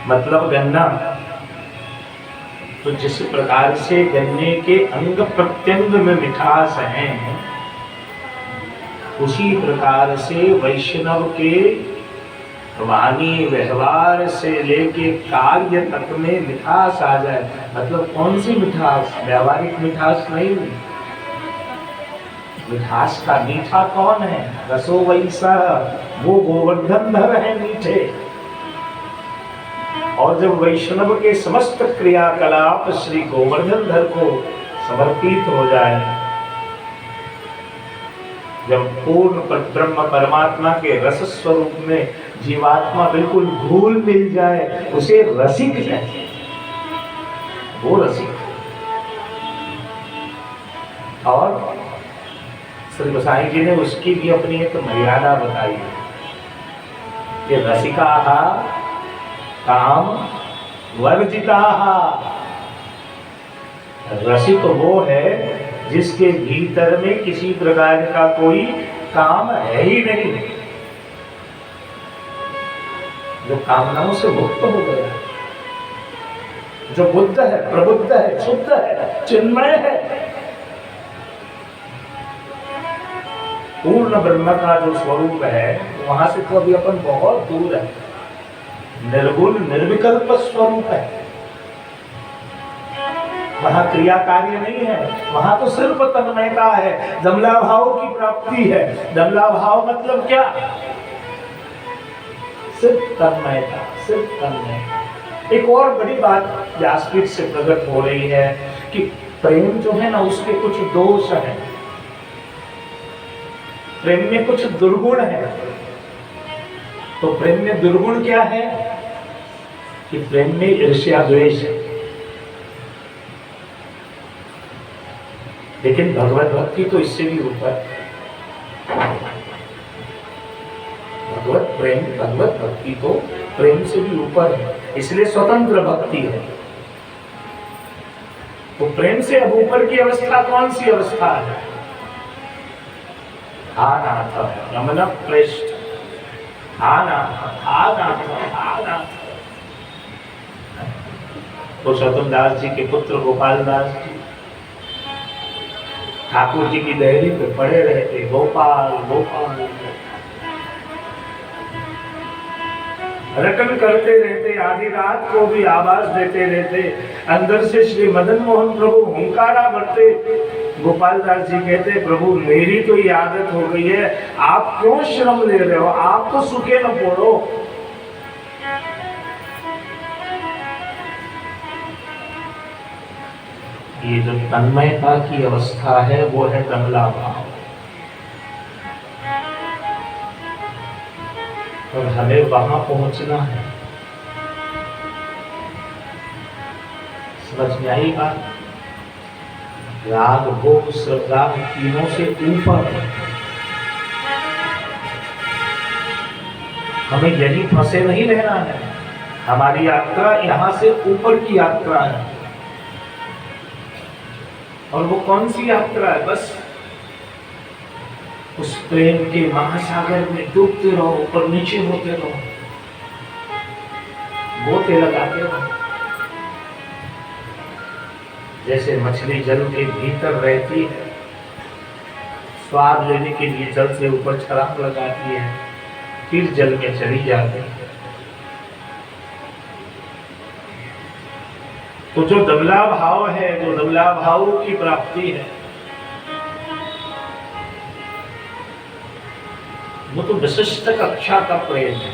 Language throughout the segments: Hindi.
मतलब गन्ना। तो जिस प्रकार से गन्ने के अंग प्रत्यंग में मिठास है, उसी प्रकार से वैष्णव के वाणी व्यवहार से लेके कार्य तक में मिठास आ जाए। मतलब कौन सी मिठास? व्यावहारिक मिठास नहीं। मिठास का मीठा कौन है? रसो वैसा, वो गोवर्धन धर है मीठे। और जब वैष्णव के समस्त क्रियाकलाप श्री गोवर्धन धर को समर्पित हो जाए, जब पूर्ण ब्रह्म परमात्मा के रस स्वरूप में जीवात्मा बिल्कुल घुल मिल जाए, उसे रसिक कहते हैं। वो रसिक। और श्री गोसाई जी ने उसकी भी अपनी एक मर्यादा बताई है कि रसिका काम वर्जिता। रसिक वो है जिसके भीतर में किसी प्रकार का कोई काम है ही नहीं, जो कामनाओं से मुक्त हो गया, जो बुद्ध है, प्रबुद्ध है, शुद्ध है, चिन्मय है, पूर्ण ब्रह्म का जो स्वरूप है, वहां से तो अभी अपन बहुत दूर है। निर्गुण निर्विकल्प स्वरूप है, वहां क्रिया कार्य नहीं है, वहां तो सिर्फ तन्मयता है, दमला भाव की प्राप्ति है। दमला भाव मतलब क्या? सिर्फ तन्मयता, सिर्फ तन्मयता। एक और बड़ी बात व्यासपीठ से प्रकट हो रही है कि प्रेम जो है ना, उसके कुछ दोष हैं, प्रेम में कुछ दुर्गुण है। तो प्रेम में दुर्गुण क्या है? कि प्रेम में ईर्ष्या द्वेष है। लेकिन भगवत भक्ति तो इससे भी ऊपर। भगवत भक्ति तो प्रेम से भी ऊपर है, इसलिए स्वतंत्र भक्ति है। तो प्रेम से अब ऊपर की अवस्था कौन सी अवस्था है? आनाथ रमन प्रेष्ठ, आनाथ। तो शतुन दास जी के पुत्र गोपाल दास जी ठाकुर जी की डेयरी पे पड़े रहते, गोपाल गोपाल रटन करते रहते, आधी रात को भी आवाज देते रहते। अंदर से श्री मदन मोहन प्रभु हुंकारा भरते। गोपाल दास जी कहते, प्रभु मेरी तो ये आदत हो गई है, आप क्यों श्रम ले रहे हो? आप तो सूखे न पोड़ो। ये जो तन्मयता की अवस्था है, वो है कमला भाव। और हमें वहां पहुंचना है। समझ में आई बात? राग भोग श्रद्धा तीनों से ऊपर है। हमें यही फंसे नहीं रहना है। हमारी यात्रा यहां से ऊपर की यात्रा है। और वो कौन सी यात्रा है? बस उस प्रेम के महासागर में डूबते रहो, ऊपर नीचे होते रहो, गोते लगाते रहो। जैसे मछली जल के भीतर रहती है, स्वाद लेने के लिए जल से ऊपर छलांग लगाती है, फिर जल में चली जाती है। तो जो दमला भाव है, जो दमला भाव की प्राप्ति है, वो तो विशिष्ट कक्षा का प्रेम है।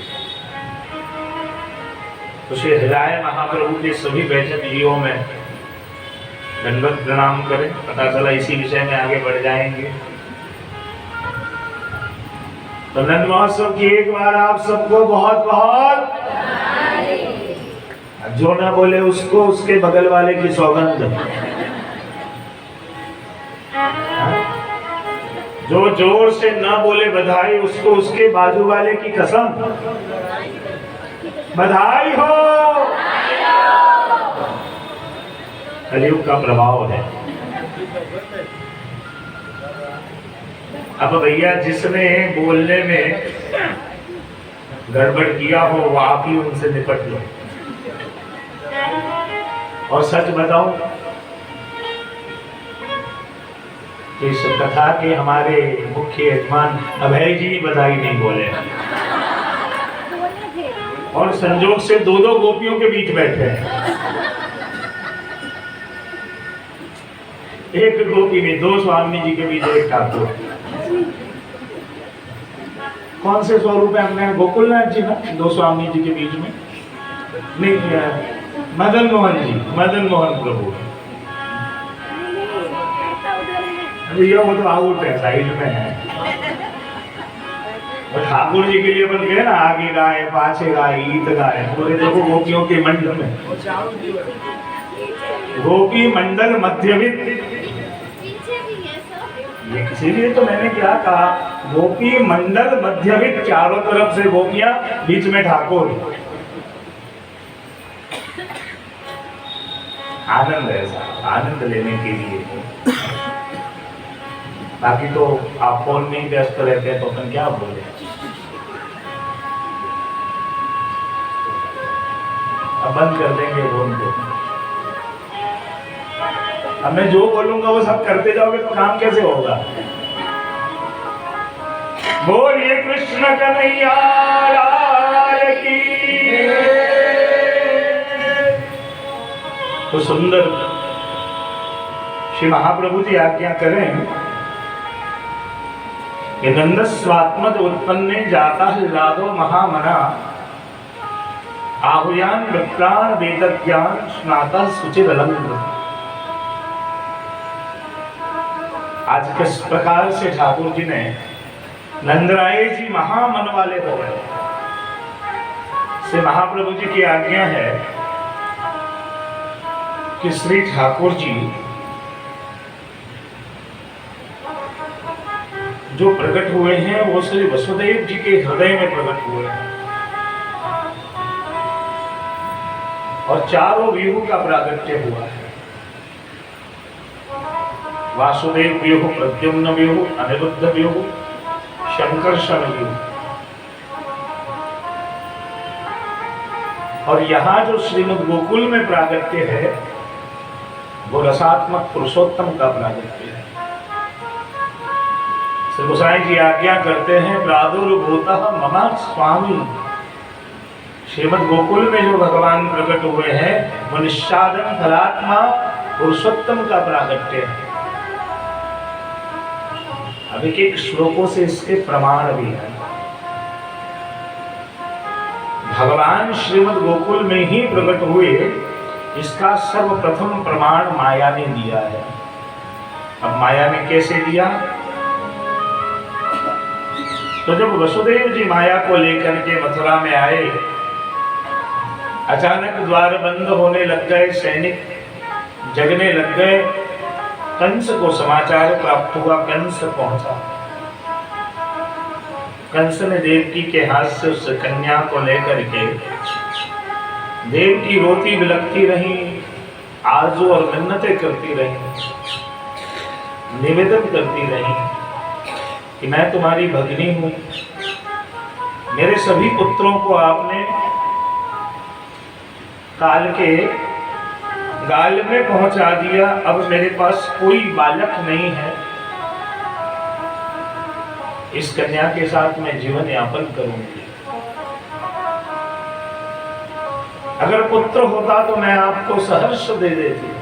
उसे हृदय महाप्रभु के सभी बैठक जीवों में दंडवत प्रणाम करें। पता चला इसी विषय में आगे बढ़ जाएंगे। तो नंद महोत्सव की एक बार आप सबको बहुत बहुत, जो ना बोले उसको उसके बगल वाले की सौगंध, जो जोर से ना बोले बधाई, उसको उसके बाजू वाले की कसम। बधाई हो। कलयुग का प्रभाव है। अब भैया जिसने बोलने में गड़बड़ किया हो, वो आप ही उनसे निपट लो। और सच बताऊं, इस कथा के हमारे मुख्य यजमान अभय जी बधाई नहीं बोले, और संजोग से दो दो गोपियों के बीच बैठे हैं। एक गोपी में दो स्वामी जी के बीच एक ठाकुर। कौन से स्वरूप है अपने? गोकुलनाथ जी ना, दो स्वामी जी के बीच में नहीं, मदन मोहन जी, मदन मोहन प्रभु। भैया वो तो आउट है, साइड में है। और ठाकुर जी के लिए बन गए ना, आगे गाए पाछे गाए ईत गाए, पूरे देखो गोपियों के मंडल में। गोपी मंडल मध्यवित्त, इसीलिए तो मैंने क्या कहा, गोपी मंडल मध्यवित्त, चारों तरफ से गोपियां, बीच में ठाकुर। आनंद है साहब, आनंद लेने के लिए। बाकी तो आप फोन में ही व्यस्त रहते हैं तो अपन क्या बोले। अब बंद कर देंगे फोन को। अब मैं जो बोलूंगा वो सब करते जाओगे तो काम कैसे होगा? बोलिए कृष्ण कन्हैया लाल की। तो सुंदर श्री महाप्रभु जी आज्ञा करें कि नंदस्वात्मज उत्पन्ने जाता लादो महामना, आहुयान विप्राण वेदज्ञान स्नाता सुचिर अलंकृत। आज किस प्रकार से ठाकुर जी ने, नंदराय जी महामन वाले हो गए, से महाप्रभु जी की आज्ञा है कि श्री ठाकुर जी जो प्रकट हुए हैं वो श्री वसुदेव जी के हृदय में प्रकट हुए हैं, और चारों व्यूह का प्रागट्य हुआ है। वासुदेव व्यूह, प्रद्युम्न व्यूह, अनिरुद्ध व्यूह, शंकर्षण व्यूह। और यहाँ जो श्रीमद् गोकुल में प्रागट्य है वो रसात्मक पुरुषोत्तम का प्रागट्य है। श्री गोसाई जी आज्ञा करते हैं, प्रादुर्भूतः मम स्वामी। श्रीमद् गोकुल में जो भगवान प्रकट हुए हैं वो निस्सादन फलात्मा पुरुषोत्तम का प्रागट्य है। अब एक एक श्लोकों से इसके प्रमाण भी है। भगवान श्रीमद् गोकुल में ही प्रकट हुए, इसका सर्वप्रथम प्रमाण माया ने दिया है। अब माया ने कैसे दिया? तो जब वसुदेव जी माया को लेकर के मथुरा में आए, अचानक द्वार बंद होने लग गए, सैनिक जगने लग गए। कंस को समाचार प्राप्त हुआ, कंस पहुंचा। कंस ने देवकी के हाथ से उस कन्या को लेकर के, देवकी रोती बिलखती रही, आरजू और मिन्नतें करती रही, निवेदन करती रही कि मैं तुम्हारी भगिनी हूं, मेरे सभी पुत्रों को आपने काल के गाल में पहुंचा दिया, अब मेरे पास कोई बालक नहीं है, इस कन्या के साथ मैं जीवन यापन करूंगी। अगर पुत्र होता तो मैं आपको सहर्ष दे देती,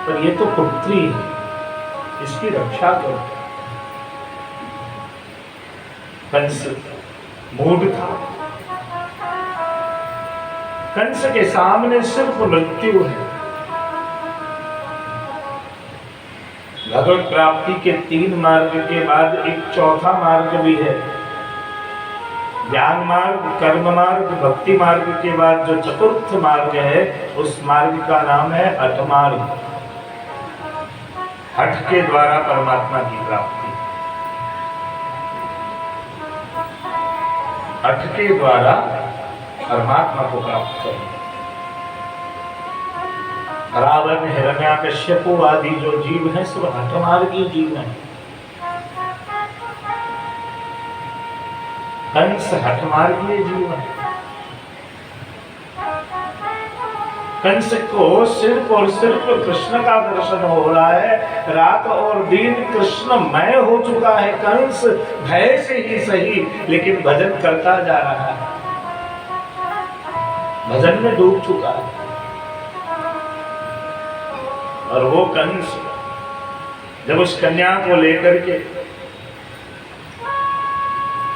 पर ये तो पुत्री है, इसकी रक्षा करो। कंस मूढ़ था, कंस के सामने सिर्फ मृत्यु है। भगवत प्राप्ति के 3 मार्ग के बाद एक चौथा मार्ग भी है, ज्ञान मार्ग, कर्म मार्ग, भक्ति मार्ग के बाद जो चतुर्थ मार्ग है, उस मार्ग का नाम है हठ मार्ग। हठ के द्वारा परमात्मा की प्राप्ति, हठ के द्वारा परमात्मा को प्राप्त करें। रावण, हिरण्याकश्यप आदि जो जीव हैं सब हठमार्गी जीव हैं। कंस हठमार्गी जीव है। कंस को सिर्फ और सिर्फ कृष्ण का दर्शन हो रहा है। रात और दिन कृष्णमय हो चुका है कंस, भय से ही सही, लेकिन भजन करता जा रहा है, भजन में डूब चुका है। और वो कंस जब उस कन्या को लेकर के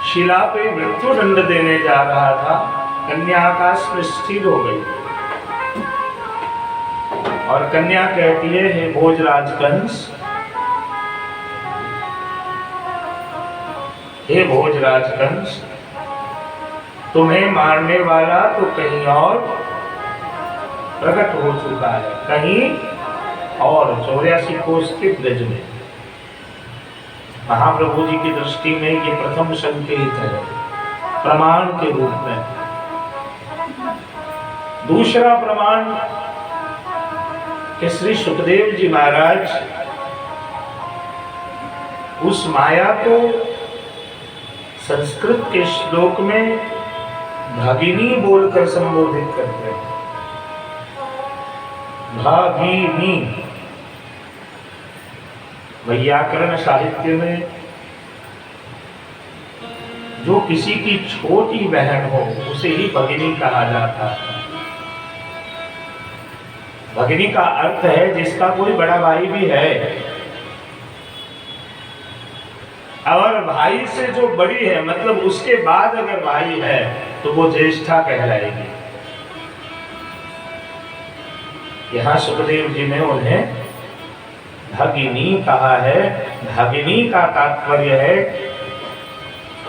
शिला पे मृत्यु दंड देने जा रहा था, कन्या आकाश में स्थिर हो गई और कन्या कहती है, हे भोजराज कंस, हे भोजराज कंस, तुम्हें मारने वाला तो कहीं और प्रकट हो चुका है, कहीं और 84 कोस के ब्रज में। महाप्रभु जी की दृष्टि में ये प्रथम संकेत है प्रमाण के रूप में। दूसरा प्रमाण कि श्री सुखदेव जी महाराज उस माया को संस्कृत के श्लोक में भगिनी बोलकर संबोधित करते हैं। भगिनी व्याकरण साहित्य में जो किसी की छोटी बहन हो उसे ही भगिनी कहा जाता है। भगिनी का अर्थ है जिसका कोई बड़ा भाई भी है, और भाई से जो बड़ी है, मतलब उसके बाद अगर भाई है तो वो ज्येष्ठा कहलाएगी। यहाँ सुखदेव जी ने उन्हें भगिनी कहा है। भगिनी का तात्पर्य है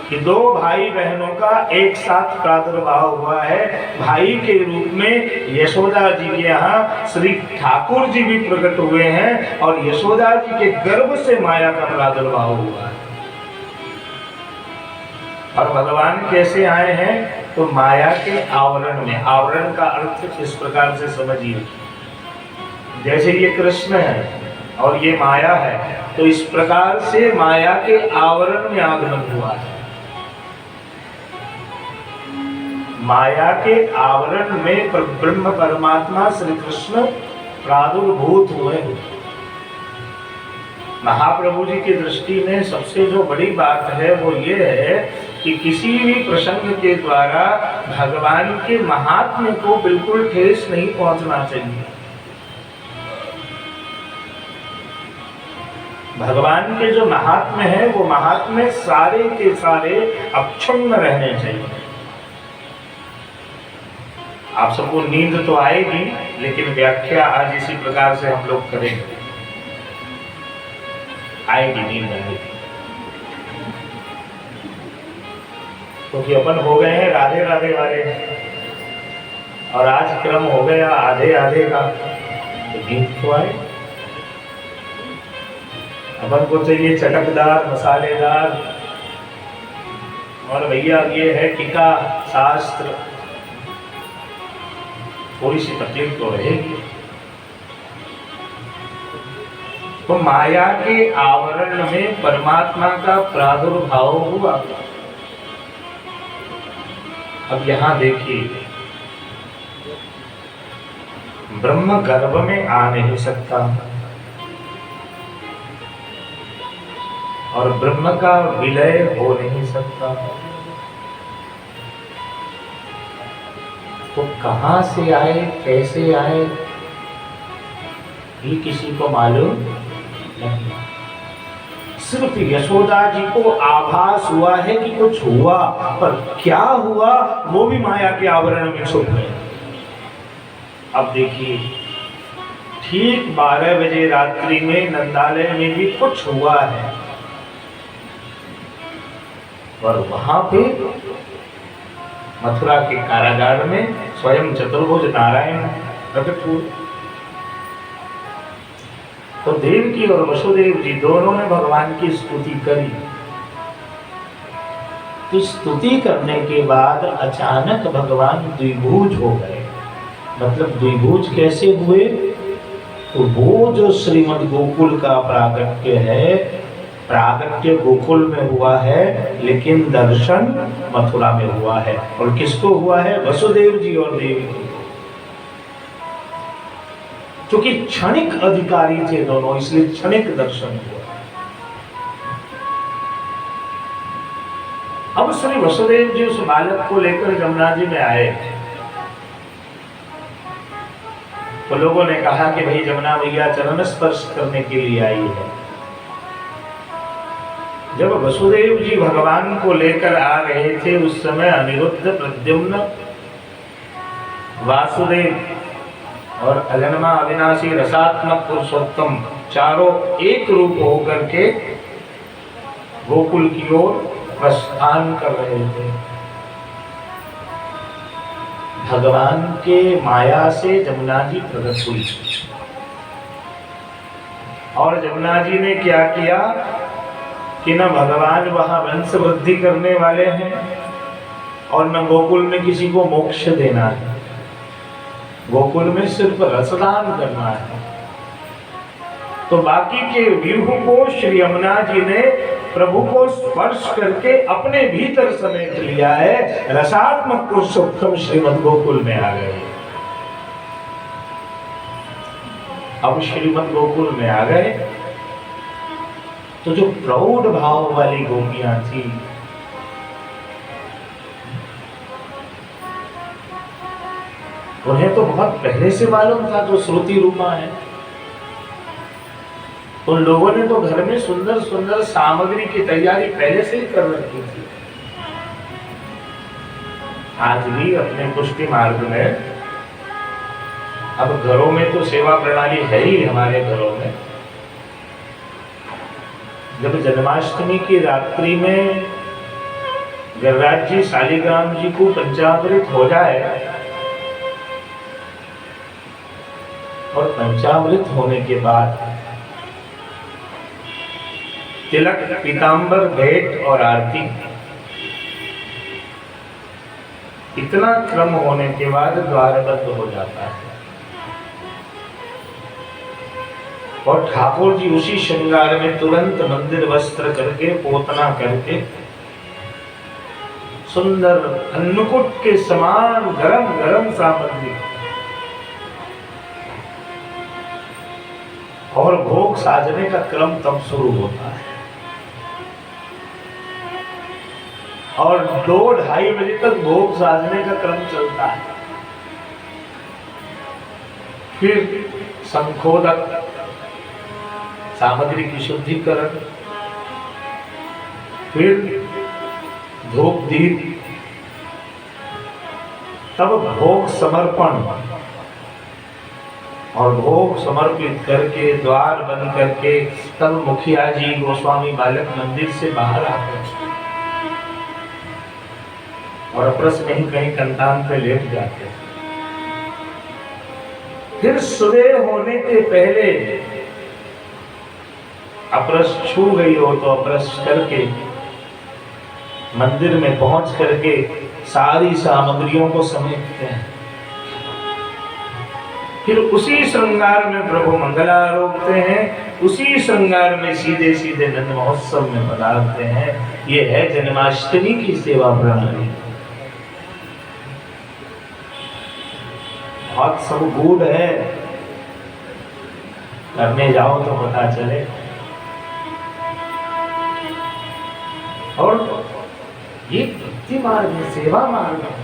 कि दो भाई बहनों का एक साथ प्रादुर्भाव हुआ है। भाई के रूप में यशोदा जी के यहाँ श्री ठाकुर जी भी प्रकट हुए हैं और यशोदा जी के गर्भ से माया का प्रादुर्भाव हुआ है। और भगवान कैसे आए हैं? तो माया के आवरण में। आवरण का अर्थ इस प्रकार से समझिए, जैसे ये कृष्ण है और ये माया है, तो इस प्रकार से माया के आवरण में आगमन हुआ है। माया के आवरण में ब्रह्म परमात्मा श्री कृष्ण प्रादुर्भूत हुए। महाप्रभु जी की दृष्टि में सबसे जो बड़ी बात है वो ये है कि किसी भी प्रसंग के द्वारा भगवान के महात्म्य को बिल्कुल ठेस नहीं पहुंचना चाहिए। भगवान के जो महात्म्य है वो महात्म्य सारे के सारे अक्षुण्ण रहने चाहिए। आप सबको नींद तो आएगी, लेकिन व्याख्या आज इसी प्रकार से हम लोग करेंगे। आएगी नींद आएगी, क्योंकि अपन हो गए हैं राधे राधे वाले, और आज क्रम हो गया आधे आधे का, तो नींद तो आए। अपन को चाहिए चटकदार मसालेदार, और भैया ये है टीका शास्त्र, थोड़ी सी तकलीफ तो रहेगी। तो माया के आवरण में परमात्मा का प्रादुर्भाव हुआ। अब यहां देखिए, ब्रह्म गर्भ में आ नहीं सकता और ब्रह्म का विलय हो नहीं सकता, तो कहां से आए, कैसे आए, ये किसी को मालूम नहीं। सिर्फ यशोदा जी को आभास हुआ है कि कुछ हुआ, पर क्या हुआ वो भी माया के आवरण में छुप गए। अब देखिए, ठीक 12 बजे रात्रि में नंदालय में भी कुछ हुआ है, और वहां पे मथुरा के कारागार में स्वयं चतुर्भुज नारायण प्रकट हुए। तो देवकी और वसुदेव जी दोनों ने भगवान की स्तुति करी। तो स्तुति करने के बाद अचानक भगवान द्विभुज हो गए। मतलब द्विभुज कैसे हुए? तो वो जो श्रीमद् गोकुल का प्रागट्य है, प्रागट्य गोकुल में हुआ है, लेकिन दर्शन मथुरा में हुआ है। और किसको हुआ है? वसुदेव जी और देवकी। क्योंकि क्षणिक अधिकारी थे दोनों, इसलिए क्षणिक दर्शन हुआ। अब श्री वसुदेव जी उस बालक को लेकर जमुना जी में आए, तो लोगों ने कहा कि भाई जमुना मैया चरण स्पर्श करने के लिए आई है। जब वसुदेव जी भगवान को लेकर आ रहे थे, उस समय अनिरुद्ध, प्रद्युम्न, वासुदेव और अजन्मा अविनाशी रसात्मक पुरुषोत्तम चारों एक रूप होकर के गोकुल की ओर प्रस्थान कर रहे थे। भगवान के माया से जमुना जी प्रकट हुई और जमुना जी ने क्या किया कि न भगवान वहां वंश वृद्धि करने वाले हैं और न गोकुल में किसी को मोक्ष देना है, गोकुल में सिर्फ रसदान करना है। तो बाकी के व्यूह को श्री यमुना जी ने प्रभु को स्पर्श करके अपने भीतर समेट लिया है। रसात्मक पुरुषोत्तम श्रीमद् गोकुल में आ गए। अब श्रीमद् गोकुल में आ गए तो जो प्रौढ़ भाव वाली गोपियां थी, उन्हें तो बहुत पहले से मालूम था जो श्रुति रूपा है। उन लोगों ने तो घर में सुंदर सुंदर सामग्री की तैयारी पहले से ही कर रखी थी। आज भी अपने पुष्टि मार्ग में, अब घरों में तो सेवा प्रणाली है ही हमारे घरों में। जब जन्माष्टमी की रात्रि में गिरिराज जी शालिग्राम जी को पंचामृत हो जाए और पंचामृत होने के बाद तिलक, पीतांबर, भेंट और आरती, इतना क्रम होने के बाद द्वार बंद हो जाता है और ठाकुर जी उसी श्रृंगार में तुरंत मंदिर वस्त्र करके, पोतना करके, सुंदर अन्नकूट के समान गरम गरम सामग्री और भोग साजने का क्रम तब शुरू होता है और 2-2:30 बजे तक भोग साजने का क्रम चलता है। फिर संखोदक, सामग्री की शुद्धिकरण, फिर धूप दीप, तब भोग समर्पण और भोग समर्पित करके द्वार बंद करके तब मुखिया जी गोस्वामी बालक मंदिर से बाहर आते हैं और अपरस में ही कहीं कंतान पे लेट जाते हैं। फिर सुबह होने के पहले अपरस छू गई हो तो अपरस करके मंदिर में पहुंच करके सारी सामग्रियों को समेटते हैं। फिर उसी श्रृंगार में प्रभु मंगलारोपते हैं, उसी श्रृंगार में सीधे सीधे नंद महोत्सव में पधारते हैं। ये है जन्माष्टमी की सेवा प्रणाली। बहुत सब गूढ़ है, करने जाओ तो पता चले। और ये भक्ति मार्ग है, सेवा मार्ग है।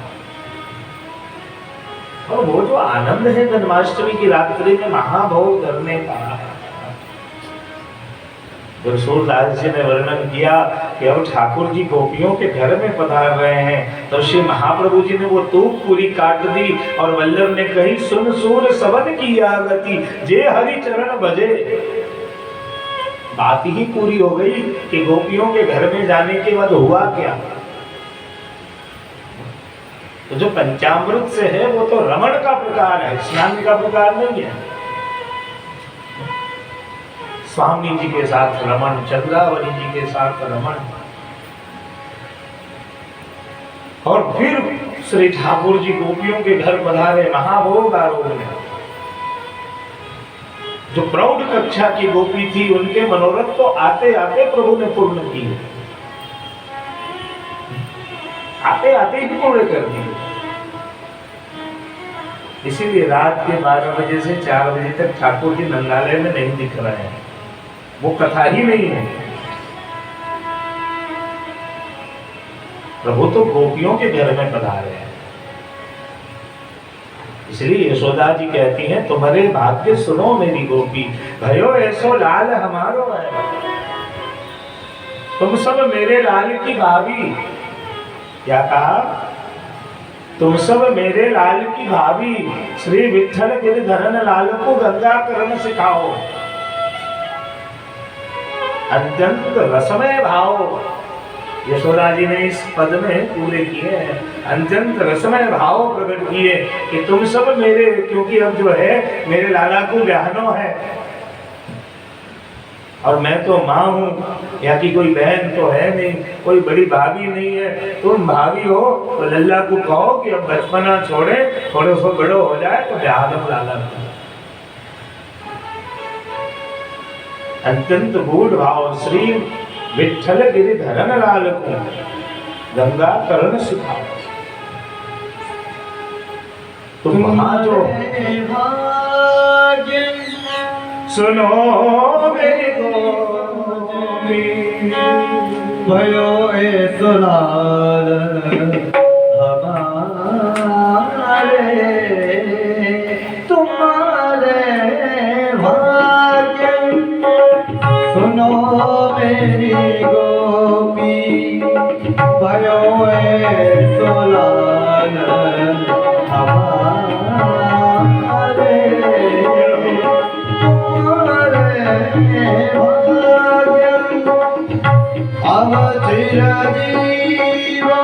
और वो जो आनंद है जन्माष्टमी की रात्रि में महाभोग करने का, रसूलदास जी ने वर्णन किया कि अब ठाकुर जी गोपियों के घर में पधार रहे हैं, तो श्री महाप्रभु जी ने वो तूप पूरी काट दी और वल्लभ ने कही, सुन सूर सबन की आगति, जे हरि चरण भजे। बात ही पूरी हो गई कि गोपियों के घर में जाने के बाद हुआ क्या। तो जो पंचामृत से है वो तो रमण का प्रकार है, स्नान का प्रकार नहीं है। स्वामी जी के साथ रमण, चंद्रावली जी के साथ रमण, और फिर श्री ठाकुर जी गोपियों के घर पधारे, महाभोग आरोहण। जो प्रौढ़ कक्षा की गोपी थी उनके मनोरथ तो आते आते प्रभु ने पूर्ण किए, आते आते ही पूरे कर दिए। इसीलिए रात के 12 बजे से 4 बजे तक ठाकुर जी नंदालय में नहीं दिख रहे हैं, वो कथा ही नहीं है। प्रभु तो गोपियों के घर में पधारे हैं। इसलिए यशोदा जी कहती हैं, तुम्हारे भाग्य सुनो मेरी गोपी, भयो ऐसो लाल हमारो है, तुम सब मेरे लाल की भाभी। क्या कहा? तुम सब मेरे लाल की भाभी, श्री विठ्ठल गिरधरन लाल को गंगा करण सिखाओ। अत्यंत रसमय भाव यशोदा जी ने इस पद में पूरे किए हैं। अत्यंत रसमय भाव प्रकट किए कि तुम सब मेरे, क्योंकि अब जो है मेरे लाला को ब्याहनो है और मैं तो माँ हूँ, यहाँ की कोई बहन तो है नहीं, कोई बड़ी भाभी नहीं है। तुम भाभी हो तो लल्ला को कहो कि अब बचपना छोड़े, थोड़े सो बड़ो हो जाए तो ब्याह दो लाला। अत्यंत गूढ़ भाव श्री विठ्ठल गिरिधरन लाल को गंगा करण सिखाओ। तुम वहां जो सुनो मेरी गोपी, भयो ऐसो लाल हमारे, तुम्हारे भाग्य सुनो मेरी गोपी, भयो ऐसो लाल हमारे, अब चिरजीवा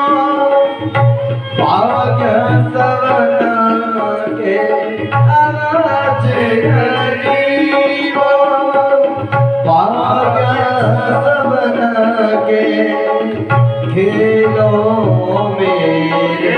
भाग्य सवन के, अब चिरजीवा भाग्य सवन के, खेलो मेरे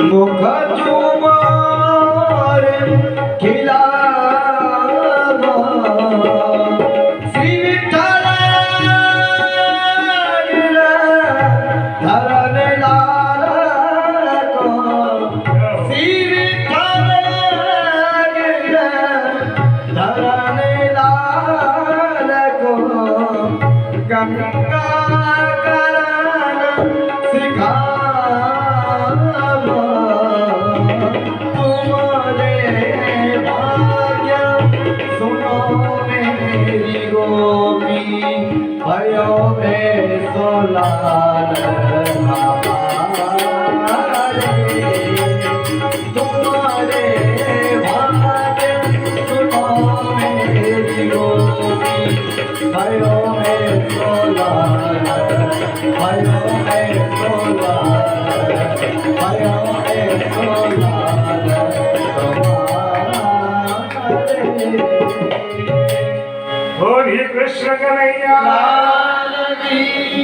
मुख चुमार खिला श्री विठ्ठल धरन लाल को, श्री विठ्ठल धरन लाल को गंगा करण सिखा। भयो ऐसो लाल हमारे, तुम्हारे भाग्य सुनो मेरी गोपी, भयो ऐसो लाल, भयो ऐसो लाल, भयो ऐसो लाल बोलिए कृष्ण कन्हैया लाल की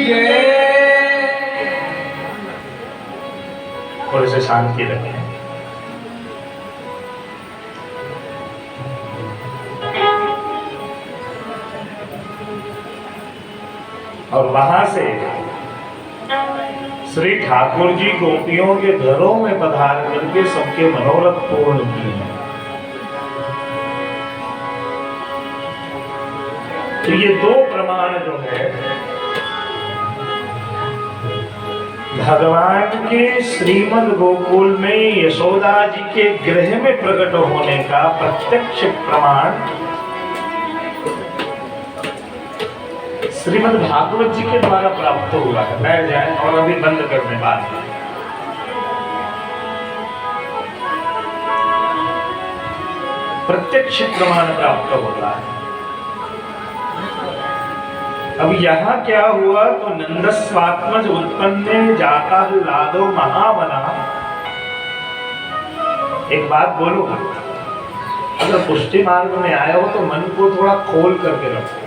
जय। थोड़े से शांति रखें। और वहां से श्री ठाकुर जी गोपियों के घरों में पधार करके सबके मनोरथ पूर्ण किए हैं। तो ये दो प्रमाण जो है भगवान के श्रीमद् गोकुल में यशोदा जी के गृह में प्रकट होने का प्रत्यक्ष प्रमाण श्रीमद् भागवत जी के द्वारा प्राप्त हुआ है। बैठ जाए और अभी बंद करने बाद प्रत्यक्ष प्रमाण प्राप्त होता है। अब यहाँ क्या हुआ तो नंदस्वात्मज उत्पन्न जाता लादो महावना। एक बात बोलो, अगर पुष्टि मार्ग में आए हो तो मन को थोड़ा खोल करके रखो,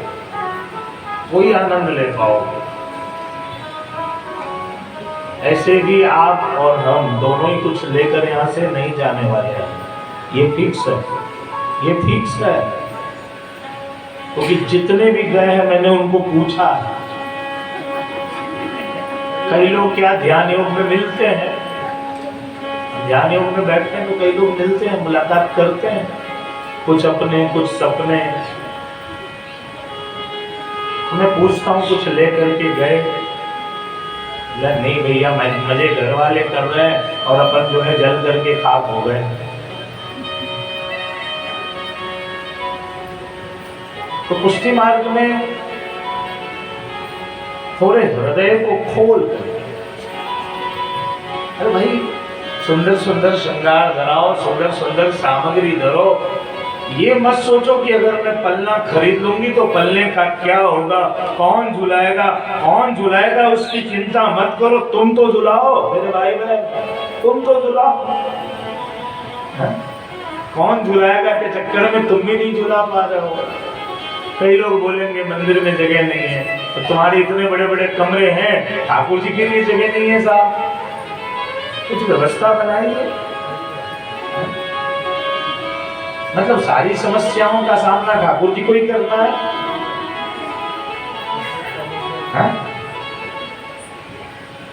कोई आनंद ले पाओगे। ऐसे भी आप और हम दोनों ही कुछ लेकर यहाँ से नहीं जाने वाले हैं, ये फिक्स है, ये फिक्स है। क्योंकि जितने भी गए हैं मैंने उनको पूछा, कई लोग क्या ध्यान योग में मिलते हैं, ध्यान योग में बैठते हैं तो कई लोग मिलते हैं, मुलाकात करते हैं, कुछ अपने कुछ सपने। मैं पूछता हूँ कुछ लेकर के गए? नहीं भैया, मजे घर वाले कर रहे हैं और अपन जो है जल करके खाक हो गए। तो पुष्टि मार्ग में थोड़े हृदय को खोल कर, अरे भाई सुंदर सुंदर श्रृंगार धराओ, सुंदर सुंदर सामग्री धरो। ये मत सोचो कि अगर मैं पलना खरीद लूंगी तो पलने का क्या होगा, कौन झुलाएगा, कौन झुलाएगा उसकी चिंता मत करो, तुम तो झुलाओ मेरे भाई बहन, तुम तो झुलाओ। कौन झुलाएगा के चक्कर में तुम भी नहीं झुला पा रहे हो। कई लोग बोलेंगे मंदिर में जगह नहीं है, तो तुम्हारे इतने बड़े बड़े कमरे हैं, ठाकुर जी के लिए जगह नहीं है साहब, कुछ व्यवस्था बनाइए। मतलब सारी समस्याओं का सामना ठाकुर जी को ही करना है, हा?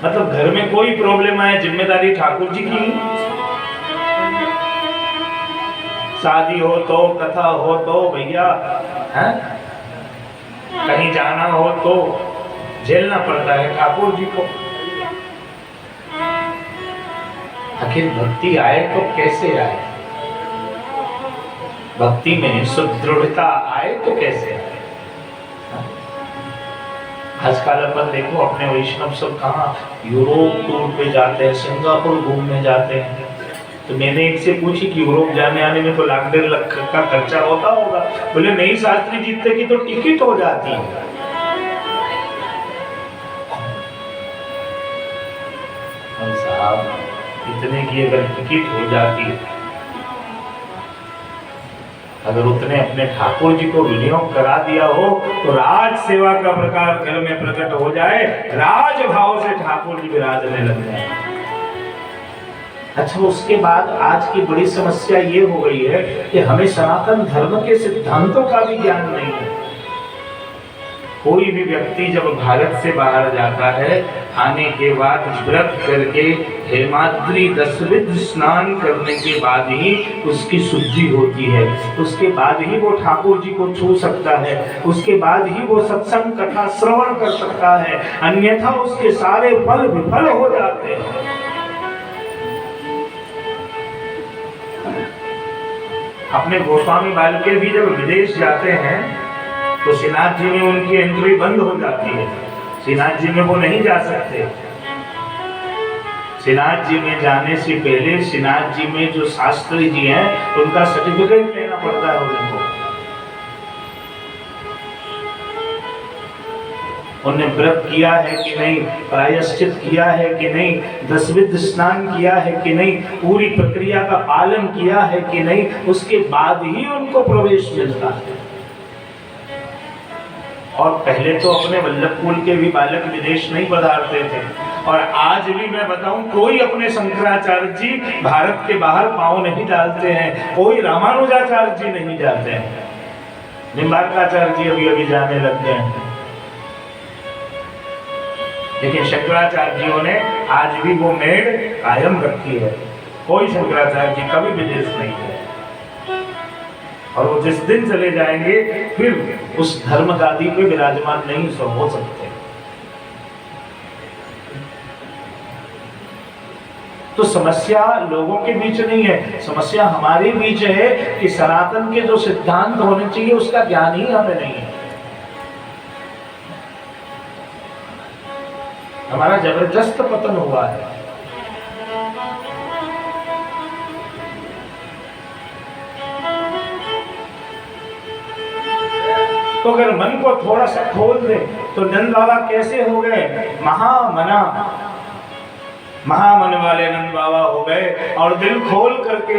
मतलब घर में कोई प्रॉब्लम आए जिम्मेदारी ठाकुर जी की। शादी हो तो, कथा हो तो भैया, कहीं जाना हो तो झेलना पड़ता है ठाकुर जी को। आखिर भक्ति आए तो कैसे आए, भक्ति में सुदृढ़ता आए तो कैसे आए। आजकल अपन देखो अपने वैष्णव सब कहाँ यूरोप टूर पे जाते हैं, सिंगापुर घूमने जाते हैं। तो मैंने इनसे पूछी कि यूरोप जाने आने में तो लाख 1.5 लाख का खर्चा होता होगा। बोले नहीं शास्त्री जी, इतने की तो टिकट हो जाती है। साहब इतने की अगर टिकट हो जाती है, अगर उतने अपने ठाकुर जी को विनियोग करा दिया हो तो राज सेवा का प्रकार घर में प्रकट हो जाए, राज भाव से ठाकुर जी विराजने लग जाए। अच्छा, उसके बाद आज की बड़ी समस्या ये हो गई है कि हमें सनातन धर्म के सिद्धांतों का भी ज्ञान नहीं है। कोई भी व्यक्ति जब भारत से बाहर जाता है, आने के बाद व्रत करके हेमाद्री 10 विध स्नान करने के बाद ही उसकी शुद्धि होती है, उसके बाद ही वो ठाकुर जी को छू सकता है, उसके बाद ही वो सत्संग कथा श्रवण कर सकता है, अन्यथा उसके सारे फल विफल हो जाते हैं। अपने गोस्वामी बालके भी जब विदेश जाते हैं तो श्रीनाथ जी में उनकी एंट्री बंद हो जाती है, श्रीनाथ जी में वो नहीं जा सकते। श्रीनाथ जी में जाने से पहले श्रीनाथ जी में जो शास्त्री जी हैं उनका सर्टिफिकेट लेना पड़ता है उनको। उन्हें व्रत किया है कि नहीं, प्रायश्चित किया है कि नहीं, 10 विध स्नान किया है कि नहीं, पूरी प्रक्रिया का पालन किया है कि नहीं, उसके बाद ही उनको प्रवेश मिलता है। और पहले तो अपने वल्लभकुल के भी बालक विदेश नहीं पधारते थे, और आज भी मैं बताऊं कोई अपने शंकराचार्य जी भारत के बाहर पांव नहीं डालते हैं, कोई रामानुजाचार्य जी नहीं जाते हैं, निम्बार्काचार्य जी अभी अभी जाने लग गए हैं। लेकिन शंकराचार्य जियों ने आज भी वो मेड़ कायम रखी है। कोई शंकराचार्य जी कभी विदेश नहीं है, और वो जिस दिन चले जाएंगे फिर उस धर्म गादी पे विराजमान नहीं हो सकते। तो समस्या लोगों के बीच नहीं है, समस्या हमारे बीच है कि सनातन के जो सिद्धांत होने चाहिए उसका ज्ञान ही हमें नहीं है। हमारा जबरदस्त पतन हुआ है। तो अगर मन को थोड़ा सा खोल दे तो नंद बाबा कैसे हो गए? महामना, महामन वाले नंद बाबा हो गए और दिल खोल करके